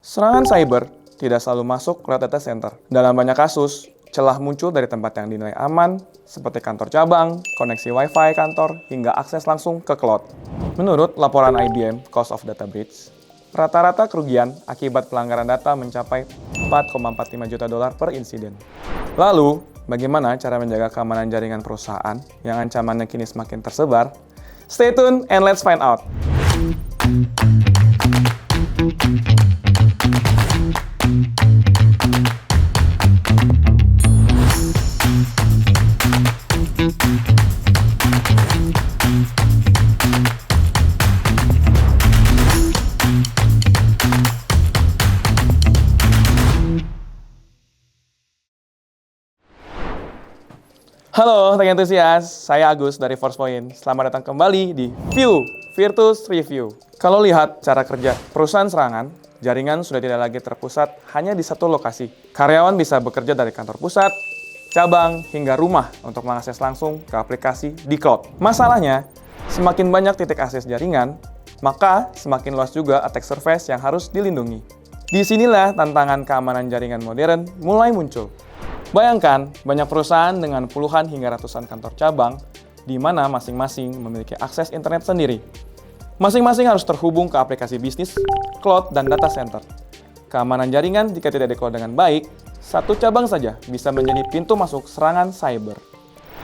Serangan cyber tidak selalu masuk lewat data center. Dalam banyak kasus, celah muncul dari tempat yang dinilai aman, seperti kantor cabang, koneksi Wi-Fi kantor, hingga akses langsung ke cloud. Menurut laporan IBM Cost of Data Breach, rata-rata kerugian akibat pelanggaran data mencapai $4,45 juta per insiden. Lalu, bagaimana cara menjaga keamanan jaringan perusahaan yang ancamannya kini semakin tersebar? Stay tuned and let's find out! Halo, tech enthusiast. Saya Agus dari Forcepoint. Selamat datang kembali di Virtus Review. Kalau lihat cara kerja perusahaan serangan, jaringan sudah tidak lagi terpusat hanya di satu lokasi. Karyawan bisa bekerja dari kantor pusat, cabang, hingga rumah untuk mengakses langsung ke aplikasi di cloud. Masalahnya, semakin banyak titik akses jaringan, maka semakin luas juga attack surface yang harus dilindungi. Disinilah tantangan keamanan jaringan modern mulai muncul. Bayangkan, banyak perusahaan dengan puluhan hingga ratusan kantor cabang, di mana masing-masing memiliki akses internet sendiri. Masing-masing harus terhubung ke aplikasi bisnis, cloud, dan data center. Keamanan jaringan jika tidak dikelola dengan baik, satu cabang saja bisa menjadi pintu masuk serangan cyber.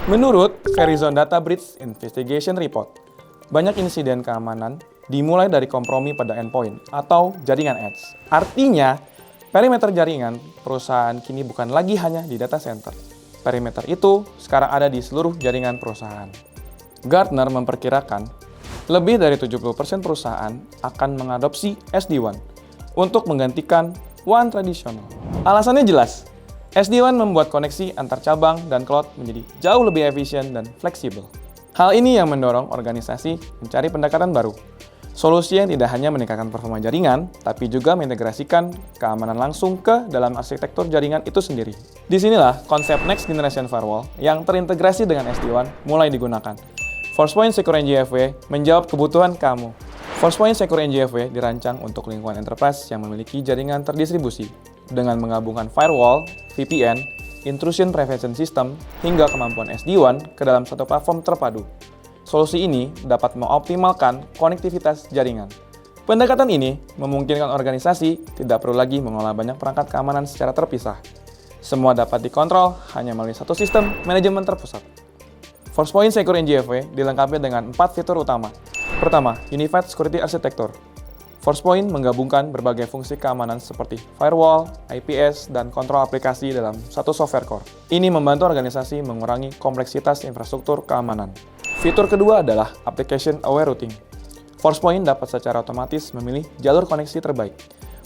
Menurut Verizon Data Breach Investigation Report, banyak insiden keamanan dimulai dari kompromi pada endpoint atau jaringan edge. Artinya, perimeter jaringan perusahaan kini bukan lagi hanya di data center. Perimeter itu sekarang ada di seluruh jaringan perusahaan. Gartner memperkirakan lebih dari 70% perusahaan akan mengadopsi SD-WAN untuk menggantikan WAN tradisional. Alasannya jelas, SD-WAN membuat koneksi antar cabang dan cloud menjadi jauh lebih efisien dan fleksibel. Hal ini yang mendorong organisasi mencari pendekatan baru. Solusi yang tidak hanya meningkatkan performa jaringan, tapi juga mengintegrasikan keamanan langsung ke dalam arsitektur jaringan itu sendiri. Disinilah konsep Next Generation Firewall yang terintegrasi dengan SD-WAN mulai digunakan. Forcepoint Secure NGFW menjawab kebutuhan kamu. Forcepoint Secure NGFW dirancang untuk lingkungan enterprise yang memiliki jaringan terdistribusi, dengan menggabungkan firewall, VPN, intrusion prevention system, hingga kemampuan SD-WAN ke dalam satu platform terpadu. Solusi ini dapat mengoptimalkan konektivitas jaringan. Pendekatan ini memungkinkan organisasi tidak perlu lagi mengolah banyak perangkat keamanan secara terpisah. Semua dapat dikontrol hanya melalui satu sistem manajemen terpusat. Forcepoint Secure NGFW dilengkapi dengan 4 fitur utama. Pertama, Unified Security Architecture. Forcepoint menggabungkan berbagai fungsi keamanan seperti firewall, IPS, dan kontrol aplikasi dalam satu software core. Ini membantu organisasi mengurangi kompleksitas infrastruktur keamanan. Fitur kedua adalah Application Aware Routing. Forcepoint dapat secara otomatis memilih jalur koneksi terbaik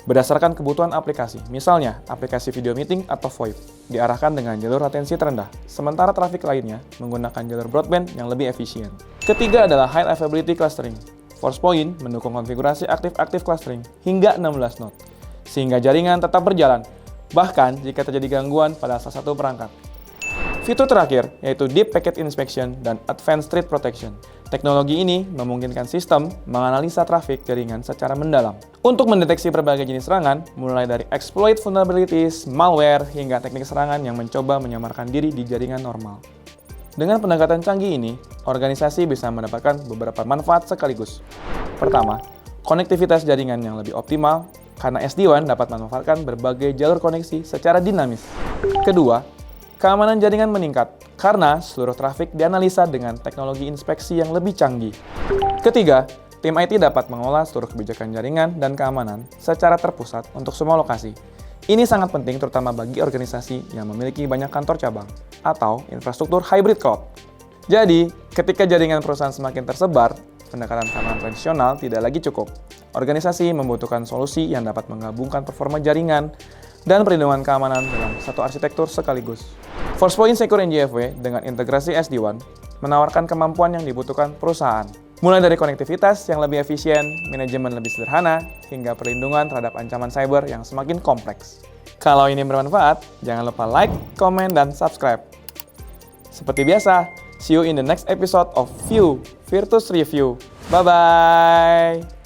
berdasarkan kebutuhan aplikasi. Misalnya, aplikasi video meeting atau VoIP diarahkan dengan jalur latensi terendah, sementara trafik lainnya menggunakan jalur broadband yang lebih efisien. Ketiga adalah High Availability Clustering. Forcepoint mendukung konfigurasi aktif-aktif clustering hingga 16 node, sehingga jaringan tetap berjalan, bahkan jika terjadi gangguan pada salah satu perangkat. Fitur terakhir yaitu Deep Packet Inspection dan Advanced Threat Protection. Teknologi ini memungkinkan sistem menganalisa trafik jaringan secara mendalam untuk mendeteksi berbagai jenis serangan, mulai dari exploit vulnerabilities, malware, hingga teknik serangan yang mencoba menyamarkan diri di jaringan normal. Dengan pendekatan canggih ini, organisasi bisa mendapatkan beberapa manfaat sekaligus. Pertama, konektivitas jaringan yang lebih optimal karena SD-WAN dapat memanfaatkan berbagai jalur koneksi secara dinamis. Kedua, keamanan jaringan meningkat karena seluruh trafik dianalisa dengan teknologi inspeksi yang lebih canggih. Ketiga, tim IT dapat mengolah seluruh kebijakan jaringan dan keamanan secara terpusat untuk semua lokasi. Ini sangat penting terutama bagi organisasi yang memiliki banyak kantor cabang atau infrastruktur hybrid cloud. Jadi, ketika jaringan perusahaan semakin tersebar, pendekatan keamanan tradisional tidak lagi cukup. Organisasi membutuhkan solusi yang dapat menggabungkan performa jaringan dan perlindungan keamanan dalam satu arsitektur sekaligus. Forcepoint Secure NGFW dengan integrasi SD-WAN menawarkan kemampuan yang dibutuhkan perusahaan. Mulai dari konektivitas yang lebih efisien, manajemen lebih sederhana, hingga perlindungan terhadap ancaman cyber yang semakin kompleks. Kalau ini bermanfaat, jangan lupa like, komen, dan subscribe. Seperti biasa, see you in the next episode of Virtus Review. Bye-bye!